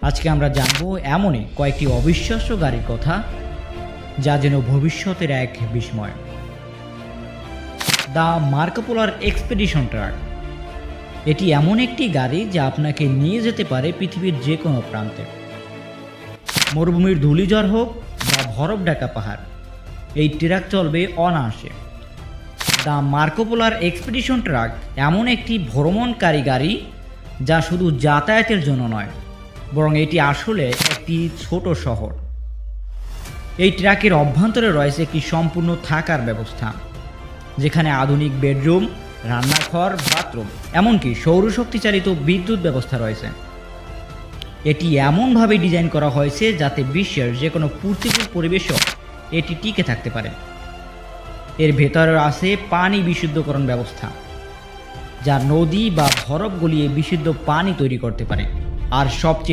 আজকে আমরা জানবো এমনই কয়েকটি অবিশ্বাস্য গাড়ির কথা যা যেন ভবিষ্যতের এক বিস্ময়। The Marco polar expedition truck. এটি এমন একটি গাড়ি যা আপনাকে নিয়ে যেতে পারে পৃথিবীর যে কোনো প্রান্তে। মরুভূমির ধূলিঝড় হোক বা বরফ ঢাকা পাহাড়, এই ট্রাক চলবে অনায়াসে। The Marco polar expedition truck এমন একটি ভ্রমণকারী গাড়ি যা শুধু যাতায়াতের জন্য নয়, বরং এটি আসলে একটি ছোট শহর। এই ট্রাকের অভ্যন্তরে রয়েছে একটি সম্পূর্ণ থাকার ব্যবস্থা, যেখানে আধুনিক বেডরুম, রান্নাঘর, বাথরুম, এমনকি সৌরশক্তি চালিত বিদ্যুৎ ব্যবস্থা রয়েছে। এটি এমনভাবে ডিজাইন করা হয়েছে যাতে বিশ্বের যে কোনো প্রতিকূল পরিবেশও এটি টিকে থাকতে পারে। এর ভেতরে আছে পানি বিশুদ্ধকরণ ব্যবস্থা, যা নদী বা বরফ গলিয়ে বিশুদ্ধ পানি তৈরি করতে পারে। আর সবচেয়ে